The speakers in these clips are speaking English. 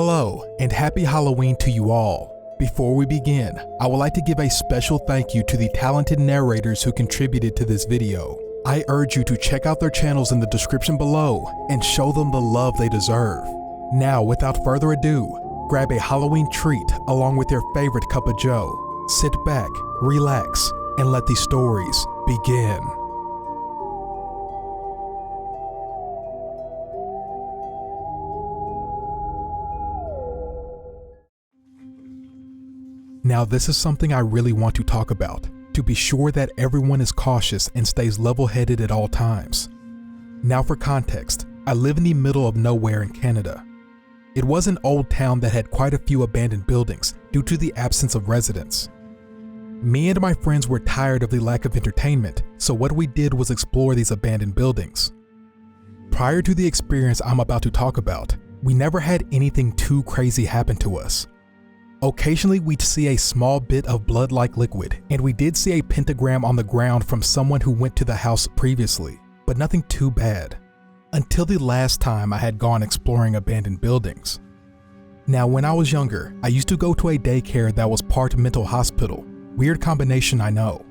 Hello and happy Halloween to you all. Before we begin, I would like to give a special thank you to the talented narrators who contributed to this video. I urge you to check out their channels in the description below and show them the love they deserve. Now, without further ado, grab a Halloween treat along with your favorite cup of joe. Sit back, relax, and let these stories begin. Now, this is something I really want to talk about, to be sure that everyone is cautious and stays level-headed at all times. Now for context, I live in the middle of nowhere in Canada. It was an old town that had quite a few abandoned buildings due to the absence of residents. Me and my friends were tired of the lack of entertainment, so what we did was explore these abandoned buildings. Prior to the experience I'm about to talk about, we never had anything too crazy happen to us. Occasionally we'd see a small bit of blood-like liquid, and we did see a pentagram on the ground from someone who went to the house previously, but nothing too bad. Until the last time I had gone exploring abandoned buildings. Now, when I was younger, I used to go to a daycare that was part mental hospital. Weird combination, I know.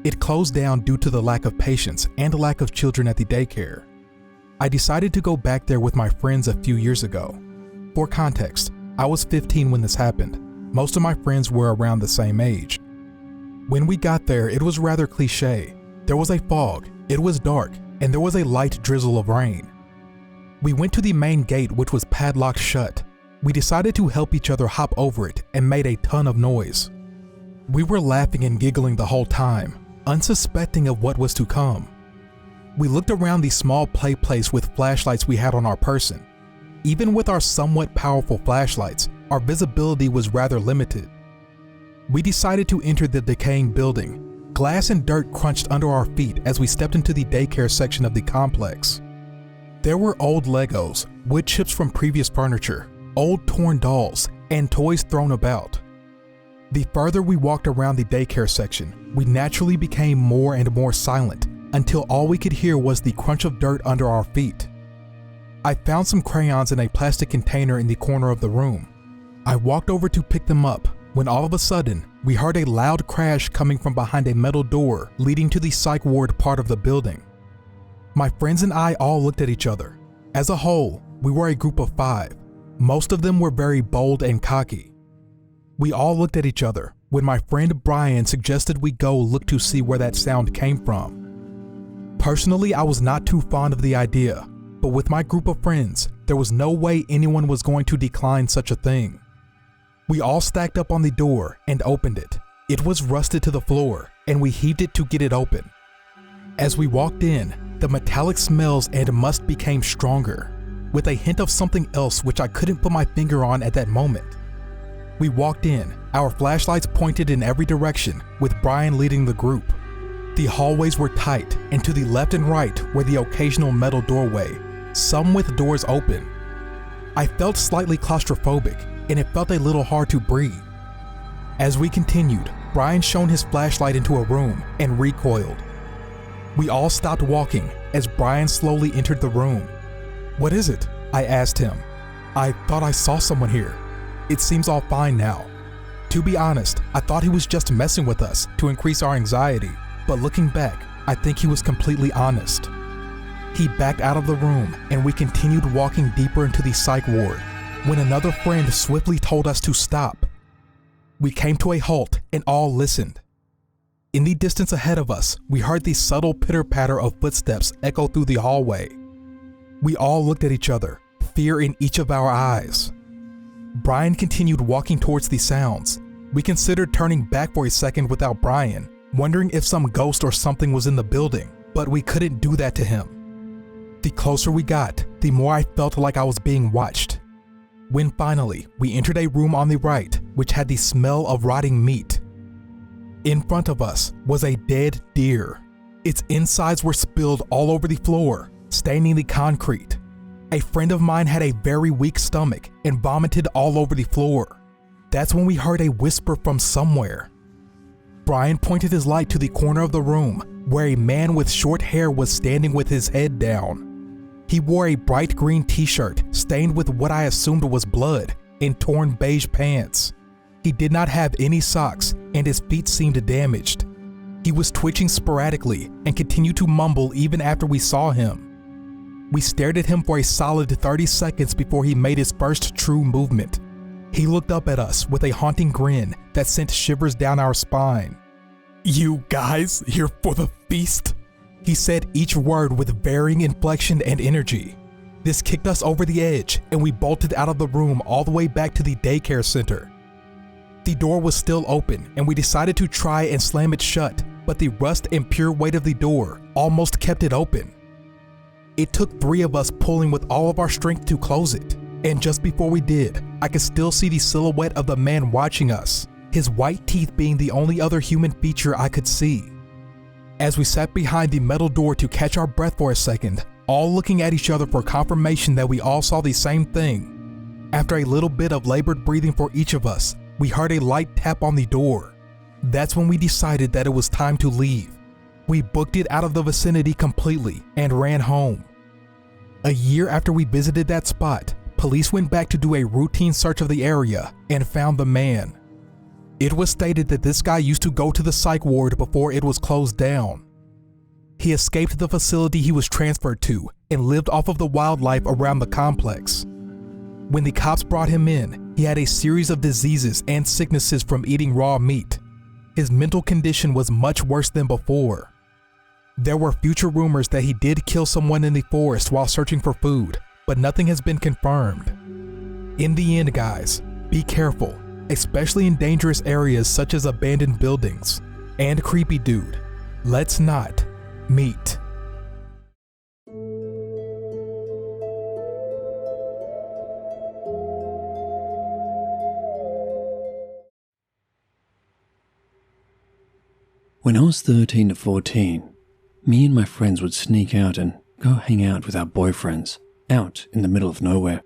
It closed down due to the lack of patients and lack of children at the daycare. I decided to go back there with my friends a few years ago. For context, I was 15 when this happened. Most of my friends were around the same age. When we got there, it was rather cliche. There was a fog, it was dark, and there was a light drizzle of rain. We went to the main gate, which was padlocked shut. We decided to help each other hop over it and made a ton of noise. We were laughing and giggling the whole time, unsuspecting of what was to come. We looked around the small play place with flashlights we had on our person. Even with our somewhat powerful flashlights, our visibility was rather limited. We decided to enter the decaying building. Glass and dirt crunched under our feet as we stepped into the daycare section of the complex. There were old Legos, wood chips from previous furniture, old torn dolls, and toys thrown about. The further we walked around the daycare section, we naturally became more and more silent until all we could hear was the crunch of dirt under our feet. I found some crayons in a plastic container in the corner of the room. I walked over to pick them up when all of a sudden, we heard a loud crash coming from behind a metal door leading to the psych ward part of the building. My friends and I all looked at each other. As a whole, we were a group of 5. Most of them were very bold and cocky. We all looked at each other when my friend Brian suggested we go look to see where that sound came from. Personally, I was not too fond of the idea, but with my group of friends, there was no way anyone was going to decline such a thing. We all stacked up on the door and opened it. It was rusted to the floor, and we heaved it to get it open. As we walked in, the metallic smells and must became stronger, with a hint of something else which I couldn't put my finger on at that moment. We walked in, our flashlights pointed in every direction, with Brian leading the group. The hallways were tight, and to the left and right were the occasional metal doorway, some with doors open. I felt slightly claustrophobic, and it felt a little hard to breathe. As we continued, Brian shone his flashlight into a room and recoiled. We all stopped walking as Brian slowly entered the room. "What is it?" I asked him. "I thought I saw someone here. It seems all fine now." To be honest, I thought he was just messing with us to increase our anxiety, but looking back, I think he was completely honest. He backed out of the room and we continued walking deeper into the psych ward when another friend swiftly told us to stop. We came to a halt and all listened. In the distance ahead of us, we heard the subtle pitter-patter of footsteps echo through the hallway. We all looked at each other, fear in each of our eyes. Brian continued walking towards the sounds. We considered turning back for a second without Brian, wondering if some ghost or something was in the building, but we couldn't do that to him. The closer we got, the more I felt like I was being watched. When finally, we entered a room on the right, which had the smell of rotting meat. In front of us was a dead deer. Its insides were spilled all over the floor, staining the concrete. A friend of mine had a very weak stomach and vomited all over the floor. That's when we heard a whisper from somewhere. Brian pointed his light to the corner of the room, where a man with short hair was standing with his head down. He wore a bright green t-shirt stained with what I assumed was blood and torn beige pants. He did not have any socks and his feet seemed damaged. He was twitching sporadically and continued to mumble even after we saw him. We stared at him for a solid 30 seconds before he made his first true movement. He looked up at us with a haunting grin that sent shivers down our spine. "You guys here for the feast?" He said each word with varying inflection and energy. This kicked us over the edge and we bolted out of the room all the way back to the daycare center. The door was still open and we decided to try and slam it shut, but the rust and pure weight of the door almost kept it open. It took 3 of us pulling with all of our strength to close it, and just before we did, I could still see the silhouette of the man watching us, his white teeth being the only other human feature I could see. As we sat behind the metal door to catch our breath for a second, all looking at each other for confirmation that we all saw the same thing, after a little bit of labored breathing for each of us, we heard a light tap on the door. That's when we decided that it was time to leave. We booked it out of the vicinity completely and ran home. A year after we visited that spot, police went back to do a routine search of the area and found the man. It was stated that this guy used to go to the psych ward before it was closed down. He escaped the facility he was transferred to and lived off of the wildlife around the complex. When the cops brought him in, he had a series of diseases and sicknesses from eating raw meat. His mental condition was much worse than before. There were future rumors that he did kill someone in the forest while searching for food, but nothing has been confirmed. In the end, guys, be careful, especially in dangerous areas such as abandoned buildings. And creepy dude, let's not meet. When I was 13 to 14, me and my friends would sneak out and go hang out with our boyfriends out in the middle of nowhere.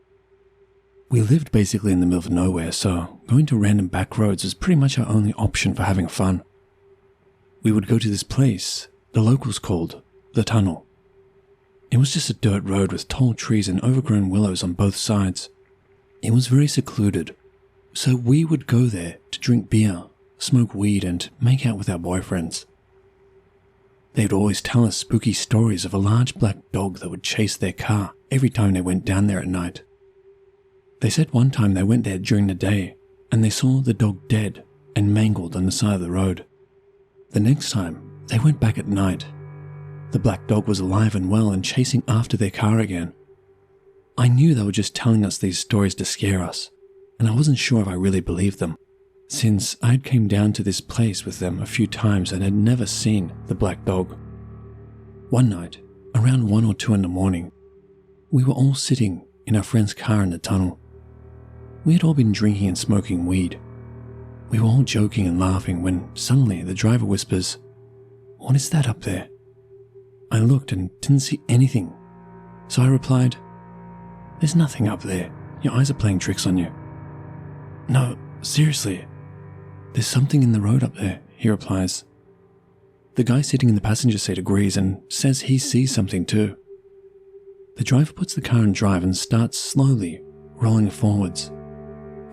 We lived basically in the middle of nowhere, so going to random back roads was pretty much our only option for having fun. We would go to this place the locals called the Tunnel. It was just a dirt road with tall trees and overgrown willows on both sides. It was very secluded, so we would go there to drink beer, smoke weed, and make out with our boyfriends. They'd always tell us spooky stories of a large black dog that would chase their car every time they went down there at night. They said one time they went there during the day and they saw the dog dead and mangled on the side of the road. The next time they went back at night, the black dog was alive and well and chasing after their car again. I knew they were just telling us these stories to scare us, and I wasn't sure if I really believed them, since I had came down to this place with them a few times and had never seen the black dog. One night, around 1 or 2 in the morning, we were all sitting in our friend's car in the tunnel. We had all been drinking and smoking weed. We were all joking and laughing when suddenly the driver whispers, "What is that up there?" I looked and didn't see anything, so I replied, "There's nothing up there. Your eyes are playing tricks on you." "No, seriously, there's something in the road up there," he replies. The guy sitting in the passenger seat agrees and says he sees something too. The driver puts the car in drive and starts slowly rolling forwards,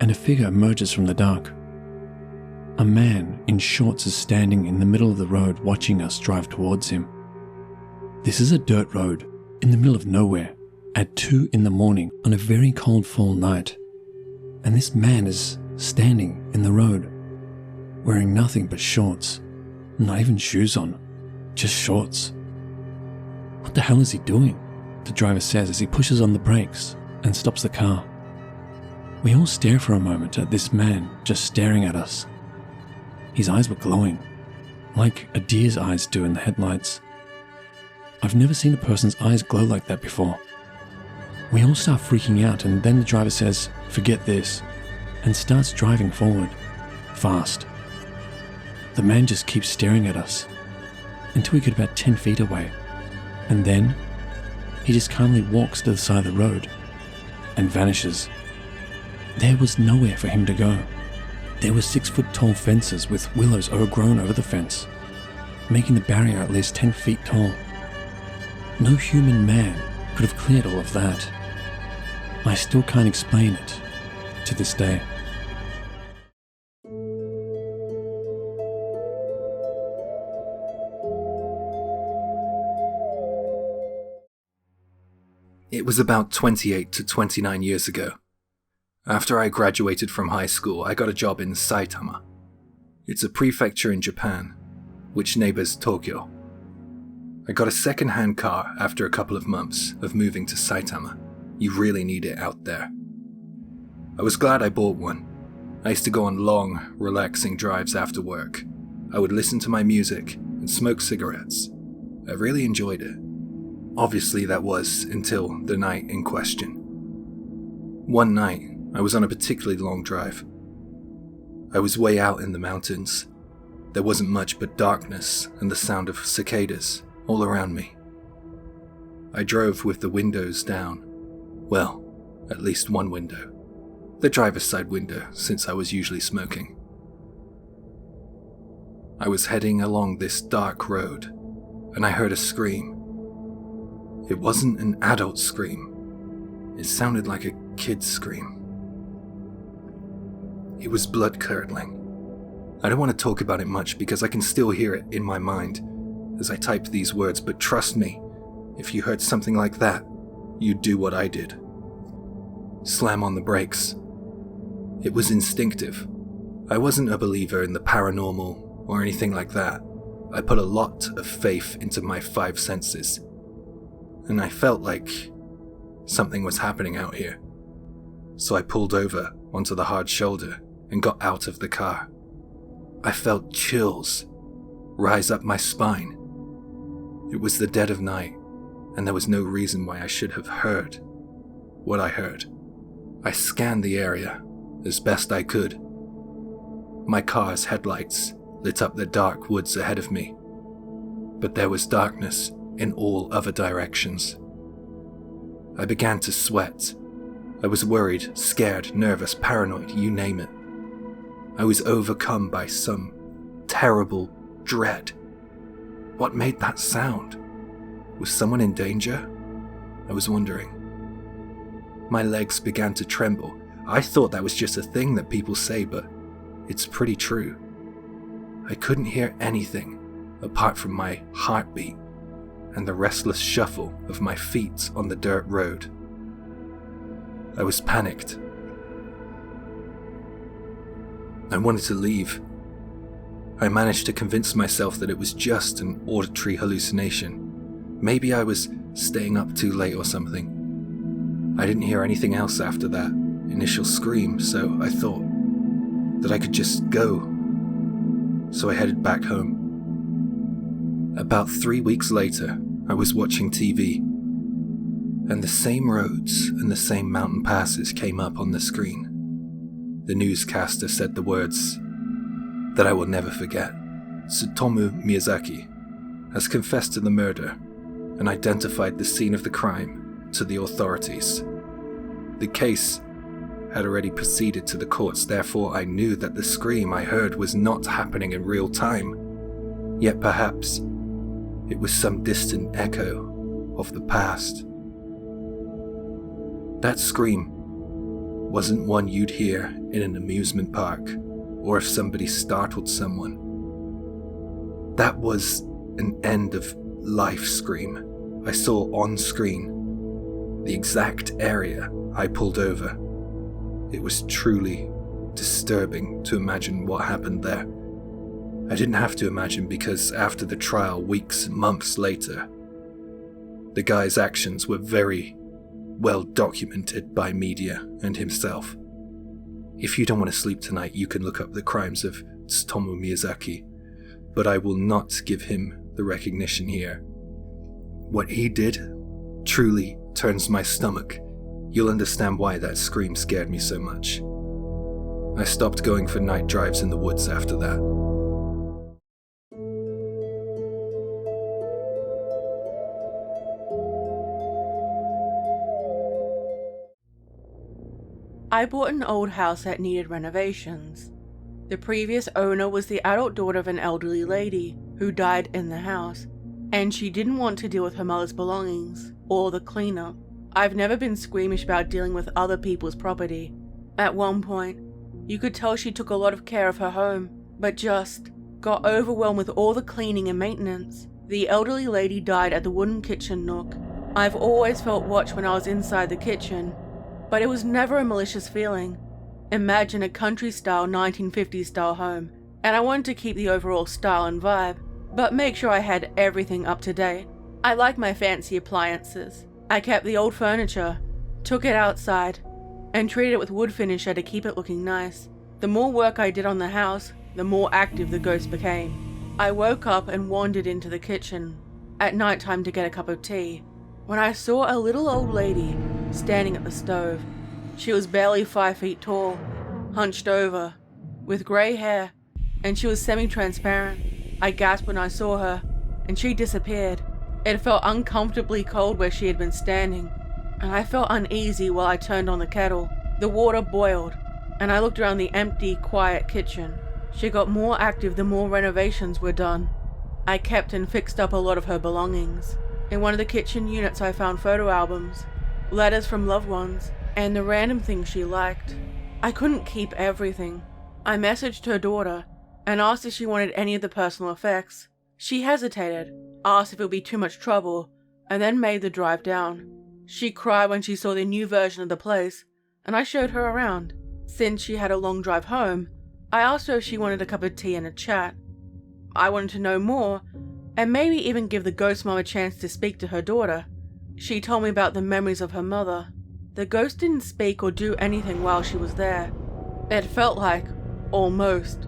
and a figure emerges from the dark. A man in shorts is standing in the middle of the road watching us drive towards him. This is a dirt road in the middle of nowhere at 2 in the morning on a very cold fall night, and this man is standing in the road wearing nothing but shorts, not even shoes on, just shorts. "What the hell is he doing?" the driver says as he pushes on the brakes and stops the car. We all stare for a moment at this man just staring at us. His eyes were glowing, like a deer's eyes do in the headlights. I've never seen a person's eyes glow like that before. We all start freaking out, and then the driver says, "Forget this," and starts driving forward, fast. The man just keeps staring at us until we get about 10 feet away, and then he just calmly walks to the side of the road and vanishes. There was nowhere for him to go. There were 6-foot-tall fences with willows overgrown over the fence, making the barrier at least 10 feet tall. No human man could have cleared all of that. I still can't explain it to this day. It was about 28 to 29 years ago. After I graduated from high school, I got a job in Saitama. It's a prefecture in Japan, which neighbors Tokyo. I got a second-hand car after a couple of months of moving to Saitama. You really need it out there. I was glad I bought one. I used to go on long, relaxing drives after work. I would listen to my music and smoke cigarettes. I really enjoyed it. Obviously, that was until the night in question. One night, I was on a particularly long drive. I was way out in the mountains. There wasn't much but darkness and the sound of cicadas all around me. I drove with the windows down. Well, at least one window. The driver's side window, since I was usually smoking. I was heading along this dark road, and I heard a scream. It wasn't an adult scream. It sounded like a kid's scream. It was blood-curdling. I don't want to talk about it much because I can still hear it in my mind as I type these words, but trust me, if you heard something like that, you'd do what I did. Slam on the brakes. It was instinctive. I wasn't a believer in the paranormal or anything like that. I put a lot of faith into my 5 senses. And I felt like something was happening out here. So I pulled over onto the hard shoulder and got out of the car. I felt chills rise up my spine. It was the dead of night, and there was no reason why I should have heard what I heard. I scanned the area as best I could. My car's headlights lit up the dark woods ahead of me, but there was darkness in all other directions. I began to sweat. I was worried, scared, nervous, paranoid, you name it. I was overcome by some terrible dread. What made that sound? Was someone in danger? I was wondering. My legs began to tremble. I thought that was just a thing that people say, but it's pretty true. I couldn't hear anything apart from my heartbeat and the restless shuffle of my feet on the dirt road. I was panicked. I wanted to leave. I managed to convince myself that it was just an auditory hallucination. Maybe I was staying up too late or something. I didn't hear anything else after that initial scream, so I thought that I could just go. So I headed back home. About 3 weeks later, I was watching TV, and the same roads and the same mountain passes came up on the screen. The newscaster said the words that I will never forget. Tsutomu Miyazaki has confessed to the murder and identified the scene of the crime to the authorities. The case had already proceeded to the courts, therefore I knew that the scream I heard was not happening in real time. Yet perhaps it was some distant echo of the past. That scream wasn't one you'd hear in an amusement park, or if somebody startled someone. That was an end-of-life scream. I saw on screen the exact area I pulled over. It was truly disturbing to imagine what happened there. I didn't have to imagine because after the trial, weeks and months later, the guy's actions were very well documented by media and himself. If you don't want to sleep tonight, you can look up the crimes of Tsutomu Miyazaki, but I will not give him the recognition here. What he did truly turns my stomach. You'll understand why that scream scared me so much. I stopped going for night drives in the woods after that. I bought an old house that needed renovations. The previous owner was the adult daughter of an elderly lady who died in the house, and she didn't want to deal with her mother's belongings or the cleanup. I've never been squeamish about dealing with other people's property. At one point, you could tell she took a lot of care of her home, but just got overwhelmed with all the cleaning and maintenance. The elderly lady died at the wooden kitchen nook. I've always felt watched when I was inside the kitchen, but it was never a malicious feeling. Imagine a country-style 1950s style home, and I wanted to keep the overall style and vibe, but make sure I had everything up to date. I like my fancy appliances. I kept the old furniture, took it outside, and treated it with wood finisher to keep it looking nice. The more work I did on the house, the more active the ghost became. I woke up and wandered into the kitchen at night time to get a cup of tea, when I saw a little old lady standing at the stove. She was barely 5 feet tall, hunched over, with grey hair, and she was semi-transparent. I gasped when I saw her, and she disappeared. It felt uncomfortably cold where she had been standing, and I felt uneasy while I turned on the kettle. The water boiled, and I looked around the empty, quiet kitchen. She got more active the more renovations were done. I kept and fixed up a lot of her belongings. In one of the kitchen units I found photo albums, letters from loved ones, and the random things she liked. I couldn't keep everything. I messaged her daughter and asked if she wanted any of the personal effects. She hesitated, asked if it would be too much trouble, and then made the drive down. She cried when she saw the new version of the place, and I showed her around. Since she had a long drive home, I asked her if she wanted a cup of tea and a chat. I wanted to know more, and maybe even give the ghost mom a chance to speak to her daughter. She told me about the memories of her mother. The ghost didn't speak or do anything while she was there. It felt like, almost,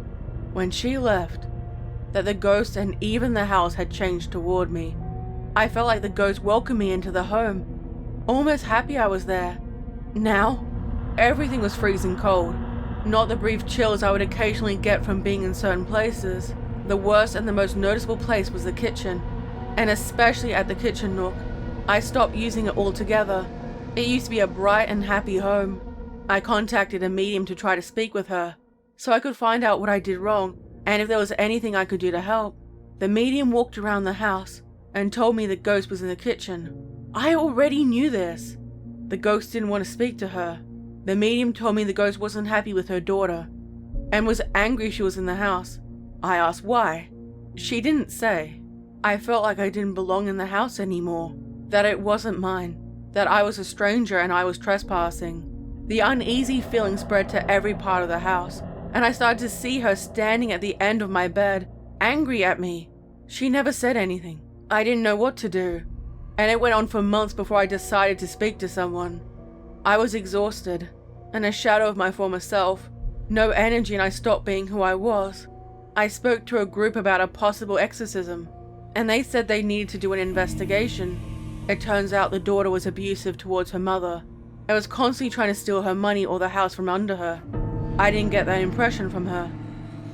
when she left, that the ghost and even the house had changed toward me. I felt like the ghost welcomed me into the home, almost happy I was there. Now, everything was freezing cold, not the brief chills I would occasionally get from being in certain places. The worst and the most noticeable place was the kitchen, and especially at the kitchen nook. I stopped using it altogether. It used to be a bright and happy home. I contacted a medium to try to speak with her, so I could find out what I did wrong, and if there was anything I could do to help. The medium walked around the house and told me the ghost was in the kitchen. I already knew this. The ghost didn't want to speak to her. The medium told me the ghost wasn't happy with her daughter, and was angry she was in the house. I asked why. She didn't say. I felt like I didn't belong in the house anymore, that it wasn't mine, that I was a stranger and I was trespassing. The uneasy feeling spread to every part of the house, and I started to see her standing at the end of my bed, angry at me. She never said anything. I didn't know what to do, and it went on for months before I decided to speak to someone. I was exhausted, and a shadow of my former self. No energy, and I stopped being who I was. I spoke to a group about a possible exorcism, and they said they needed to do an investigation. It turns out the daughter was abusive towards her mother, and was constantly trying to steal her money or the house from under her. I didn't get that impression from her.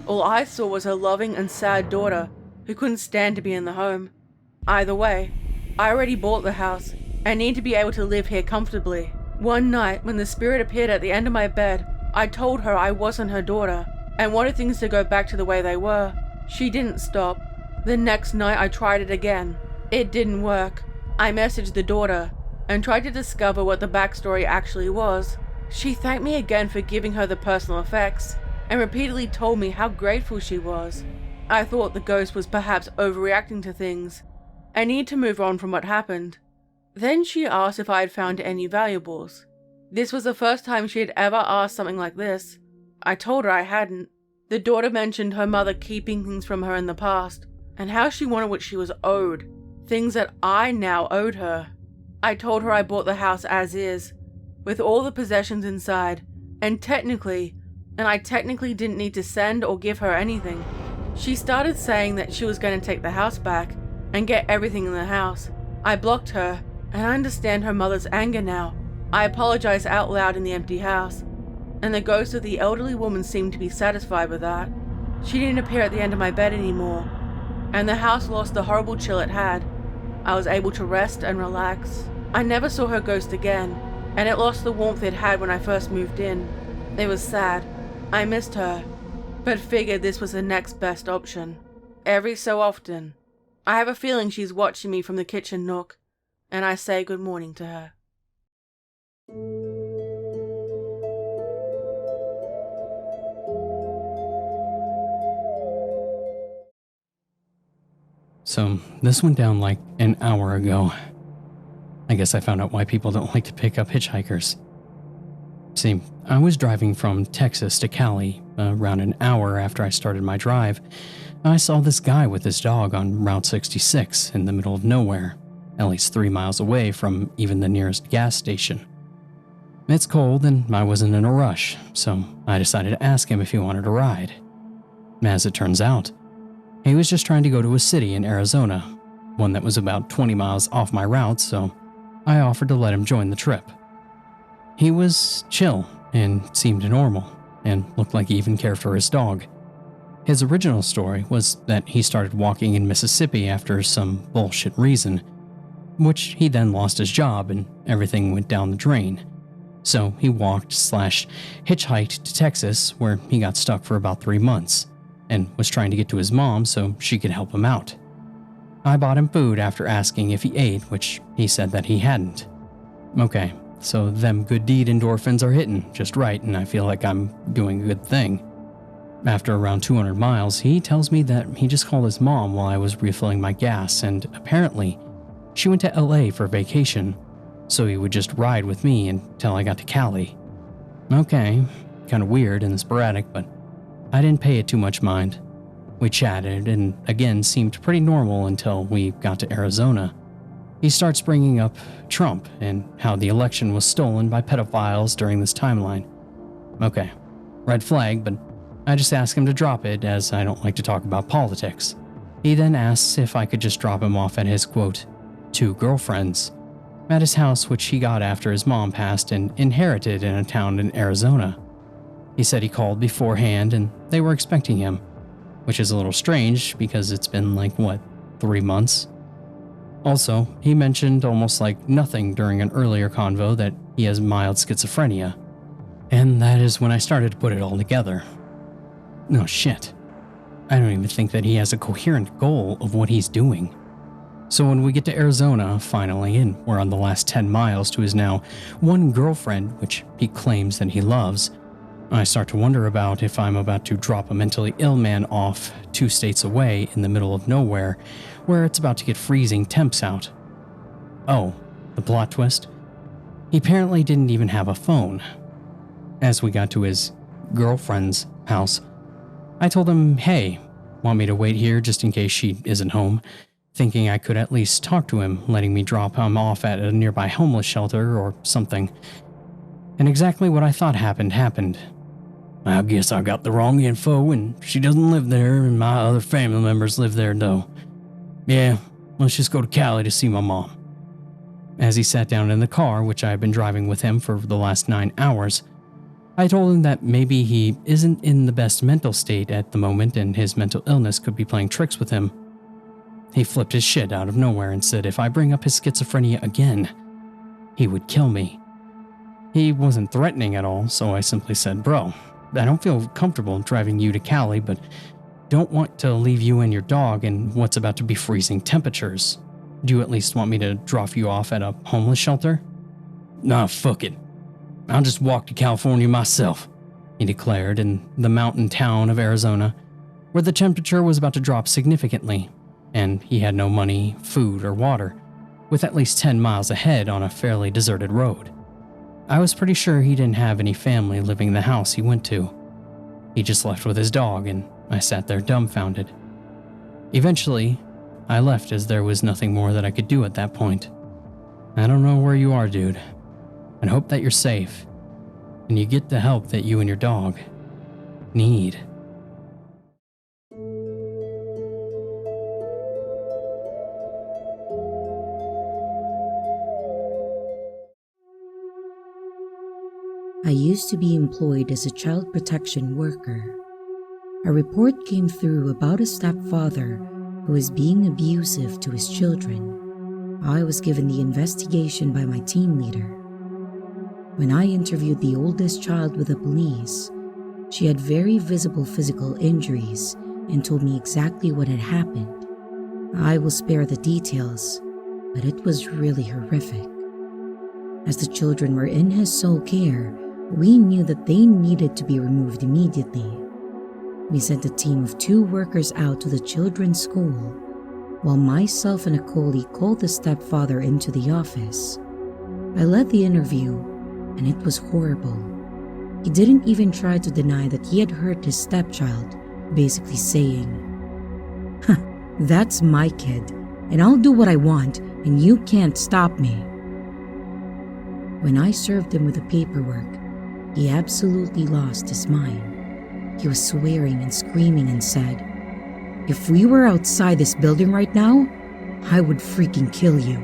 All I saw was a loving and sad daughter who couldn't stand to be in the home. Either way, I already bought the house and need to be able to live here comfortably. One night, when the spirit appeared at the end of my bed, I told her I wasn't her daughter and wanted things to go back to the way they were. She didn't stop. The next night I tried it again. It didn't work. I messaged the daughter and tried to discover what the backstory actually was. She thanked me again for giving her the personal effects and repeatedly told me how grateful she was. I thought the ghost was perhaps overreacting to things and needed to move on from what happened. Then she asked if I had found any valuables. This was the first time she had ever asked something like this. I told her I hadn't. The daughter mentioned her mother keeping things from her in the past, and how she wanted what she was owed, things that I now owed her. I told her I bought the house as is, with all the possessions inside, and I technically didn't need to send or give her anything. She started saying that she was going to take the house back and get everything in the house. I blocked her, and I understand her mother's anger now. I apologized out loud in the empty house, and the ghost of the elderly woman seemed to be satisfied with that. She didn't appear at the end of my bed anymore, and the house lost the horrible chill it had. I was able to rest and relax. I never saw her ghost again, and it lost the warmth it had when I first moved in. It was sad. I missed her, but figured this was the next best option. Every so often, I have a feeling she's watching me from the kitchen nook, and I say good morning to her. So, this went down like an hour ago. I guess I found out why people don't like to pick up hitchhikers. See, I was driving from Texas to Cali around an hour after I started my drive. I saw this guy with his dog on Route 66 in the middle of nowhere, at least 3 miles away from even the nearest gas station. It's cold and I wasn't in a rush, so I decided to ask him if he wanted a ride. As it turns out, he was just trying to go to a city in Arizona, one that was about 20 miles off my route, so I offered to let him join the trip. He was chill and seemed normal, and looked like he even cared for his dog. His original story was that he started walking in Mississippi after some bullshit reason, which he then lost his job and everything went down the drain. So he walked/hitchhiked to Texas, where he got stuck for about 3 months, and was trying to get to his mom so she could help him out. I bought him food after asking if he ate, which he said that he hadn't. Okay, so them good deed endorphins are hitting just right, and I feel like I'm doing a good thing. After around 200 miles, he tells me that he just called his mom while I was refilling my gas, and apparently she went to LA for vacation, so he would just ride with me until I got to Cali. Okay, kind of weird and sporadic, but I didn't pay it too much mind. We chatted and again seemed pretty normal until we got to Arizona. He starts bringing up Trump and how the election was stolen by pedophiles during this timeline. Okay, red flag, but I just asked him to drop it as I don't like to talk about politics. He then asks if I could just drop him off at his, quote, 2 girlfriends at his house, which he got after his mom passed and inherited in a town in Arizona. He said he called beforehand and they were expecting him, which is a little strange because it's been 3 months. Also, he mentioned almost like nothing during an earlier convo that he has mild schizophrenia. And that is when I started to put it all together. No shit. I don't even think that he has a coherent goal of what he's doing. So when we get to Arizona, finally, and we're on the last 10 miles to his now one girlfriend, which he claims that he loves, I start to wonder about if I'm about to drop a mentally ill man off 2 states away in the middle of nowhere, where it's about to get freezing temps out. Oh, the plot twist? He apparently didn't even have a phone. As we got to his girlfriend's house, I told him, hey, want me to wait here just in case she isn't home, thinking I could at least talk to him, letting me drop him off at a nearby homeless shelter or something. And exactly what I thought happened. I guess I got the wrong info and she doesn't live there and my other family members live there though. Yeah, let's just go to Cali to see my mom. As he sat down in the car, which I had been driving with him for the last 9 hours, I told him that maybe he isn't in the best mental state at the moment and his mental illness could be playing tricks with him. He flipped his shit out of nowhere and said if I bring up his schizophrenia again, he would kill me. He wasn't threatening at all, so I simply said, bro, I don't feel comfortable driving you to Cali, but don't want to leave you and your dog in what's about to be freezing temperatures. Do you at least want me to drop you off at a homeless shelter? Nah, fuck it. I'll just walk to California myself, he declared in the mountain town of Arizona, where the temperature was about to drop significantly, and he had no money, food, or water, with at least 10 miles ahead on a fairly deserted road. I was pretty sure he didn't have any family living in the house he went to. He just left with his dog, and I sat there dumbfounded. Eventually, I left as there was nothing more that I could do at that point. I don't know where you are, dude, and hope that you're safe, and you get the help that you and your dog need. I used to be employed as a child protection worker. A report came through about a stepfather who was being abusive to his children. I was given the investigation by my team leader. When I interviewed the oldest child with the police, she had very visible physical injuries and told me exactly what had happened. I will spare the details, but it was really horrific. As the children were in his sole care, we knew that they needed to be removed immediately. We sent a team of 2 workers out to the children's school, while myself and a colleague called the stepfather into the office. I led the interview, and it was horrible. He didn't even try to deny that he had hurt his stepchild, basically saying, "That's my kid, and I'll do what I want, and you can't stop me." When I served him with the paperwork, he absolutely lost his mind. He was swearing and screaming and said, "If we were outside this building right now, I would freaking kill you."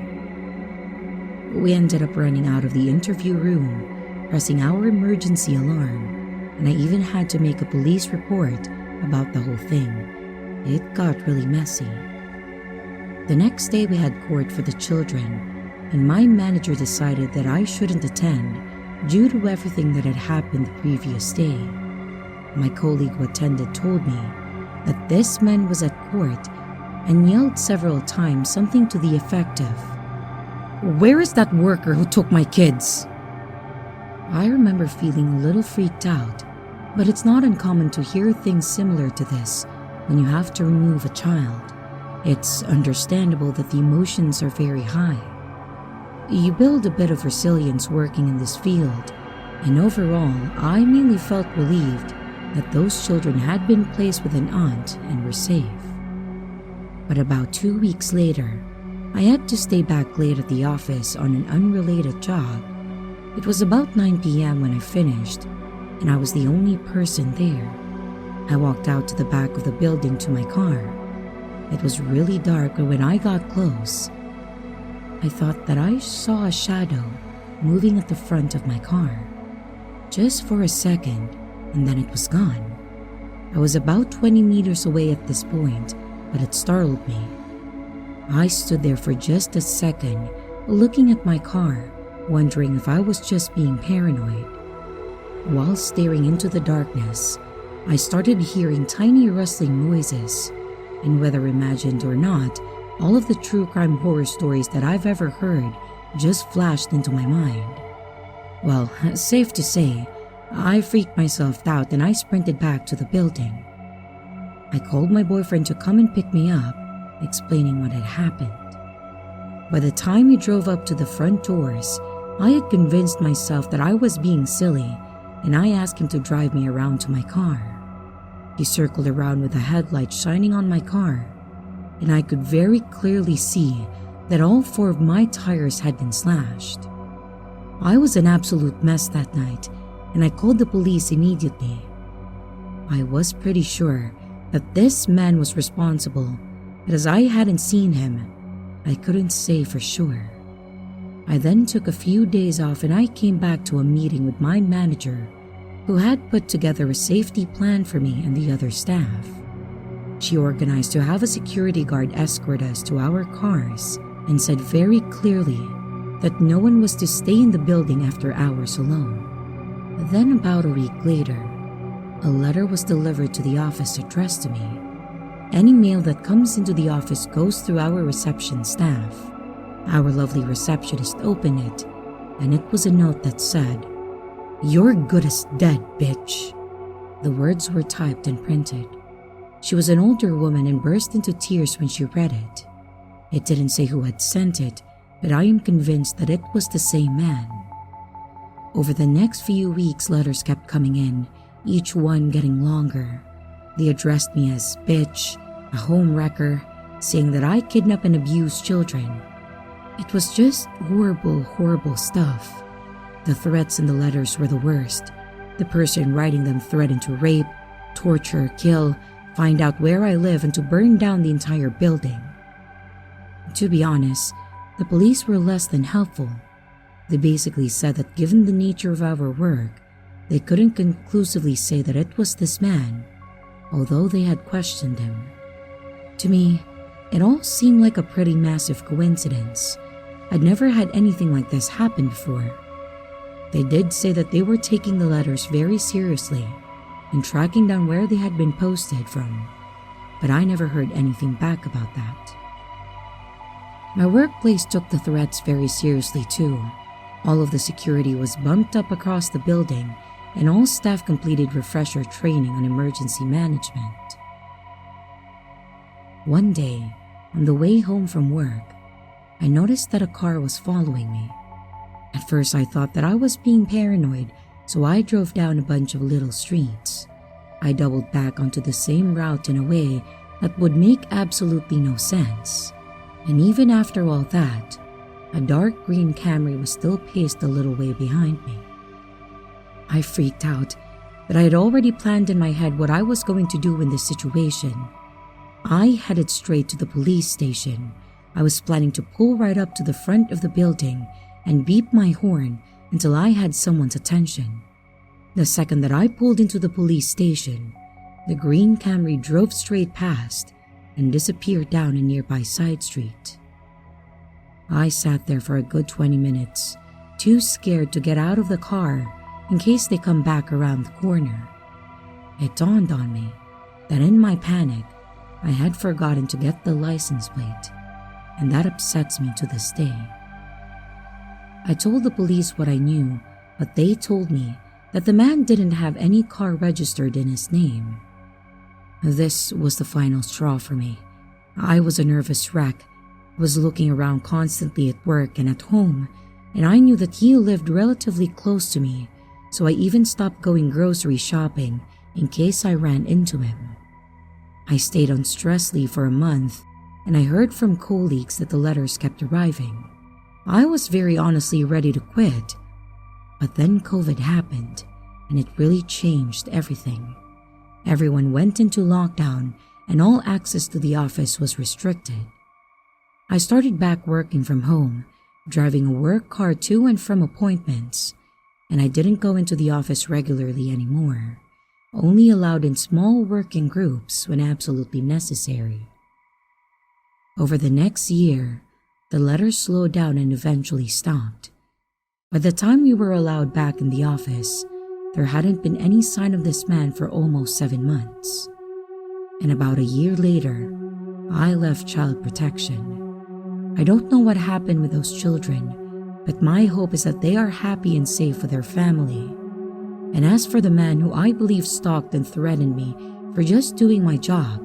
We ended up running out of the interview room, pressing our emergency alarm, and I even had to make a police report about the whole thing. It got really messy. The next day we had court for the children, and my manager decided that I shouldn't attend due to everything that had happened the previous day. My colleague who attended told me that this man was at court and yelled several times something to the effect of, "Where is that worker who took my kids?" I remember feeling a little freaked out, but it's not uncommon to hear things similar to this when you have to remove a child. It's understandable that the emotions are very high. You build a bit of resilience working in this field, and overall, I mainly felt relieved that those children had been placed with an aunt and were safe. But about 2 weeks later, I had to stay back late at the office on an unrelated job. It was about 9 p.m. when I finished, and I was the only person there. I walked out to the back of the building to my car. It was really dark, and when I got close, I thought that I saw a shadow moving at the front of my car. Just for a second, and then it was gone. I was about 20 meters away at this point, but it startled me. I stood there for just a second, looking at my car, wondering if I was just being paranoid. While staring into the darkness, I started hearing tiny rustling noises, and whether imagined or not, all of the true crime horror stories that I've ever heard just flashed into my mind. Well, safe to say, I freaked myself out and I sprinted back to the building. I called my boyfriend to come and pick me up, explaining what had happened. By the time he drove up to the front doors, I had convinced myself that I was being silly, and I asked him to drive me around to my car. He circled around with the headlights shining on my car, and I could very clearly see that all 4 of my tires had been slashed. I was an absolute mess that night, and I called the police immediately. I was pretty sure that this man was responsible, but as I hadn't seen him, I couldn't say for sure. I then took a few days off and I came back to a meeting with my manager, who had put together a safety plan for me and the other staff. She organized to have a security guard escort us to our cars and said very clearly that no one was to stay in the building after hours alone. Then about a week later, a letter was delivered to the office addressed to me. Any mail that comes into the office goes through our reception staff. Our lovely receptionist opened it, and it was a note that said, "You're good as dead, bitch." The words were typed and printed. She was an older woman and burst into tears when she read it. It didn't say who had sent it, but I am convinced that it was the same man. Over the next few weeks, letters kept coming in, each one getting longer. They addressed me as bitch, a home wrecker, saying that I kidnap and abuse children. It was just horrible, horrible stuff. The threats in the letters were the worst. The person writing them threatened to rape, torture, kill, find out where I live, and to burn down the entire building. To be honest, the police were less than helpful. They basically said that given the nature of our work, they couldn't conclusively say that it was this man, although they had questioned him. To me, it all seemed like a pretty massive coincidence. I'd never had anything like this happen before. They did say that they were taking the letters very seriously and tracking down where they had been posted from, but I never heard anything back about that. My workplace took the threats very seriously too. All of the security was bumped up across the building, and all staff completed refresher training on emergency management. One day, on the way home from work, I noticed that a car was following me. At first I thought that I was being paranoid, so I drove down a bunch of little streets. I doubled back onto the same route in a way that would make absolutely no sense. And even after all that, a dark green Camry was still paced a little way behind me. I freaked out, but I had already planned in my head what I was going to do in this situation. I headed straight to the police station. I was planning to pull right up to the front of the building and beep my horn until I had someone's attention. The second that I pulled into the police station, the green Camry drove straight past and disappeared down a nearby side street. I sat there for a good 20 minutes, too scared to get out of the car in case they come back around the corner. It dawned on me that in my panic, I had forgotten to get the license plate, and that upsets me to this day. I told the police what I knew, but they told me that the man didn't have any car registered in his name. This was the final straw for me. I was a nervous wreck, was looking around constantly at work and at home, and I knew that he lived relatively close to me, so I even stopped going grocery shopping in case I ran into him. I stayed on stress leave for a month, and I heard from colleagues that the letters kept arriving. I was very honestly ready to quit, but then COVID happened, and it really changed everything. Everyone went into lockdown, and all access to the office was restricted. I started back working from home, driving a work car to and from appointments, and I didn't go into the office regularly anymore, only allowed in small working groups when absolutely necessary. Over the next year, the letters slowed down and eventually stopped. By the time we were allowed back in the office, there hadn't been any sign of this man for almost 7 months. And about a year later, I left child protection. I don't know what happened with those children, but my hope is that they are happy and safe with their family. And as for the man who I believe stalked and threatened me for just doing my job,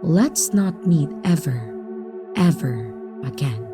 let's not meet ever again.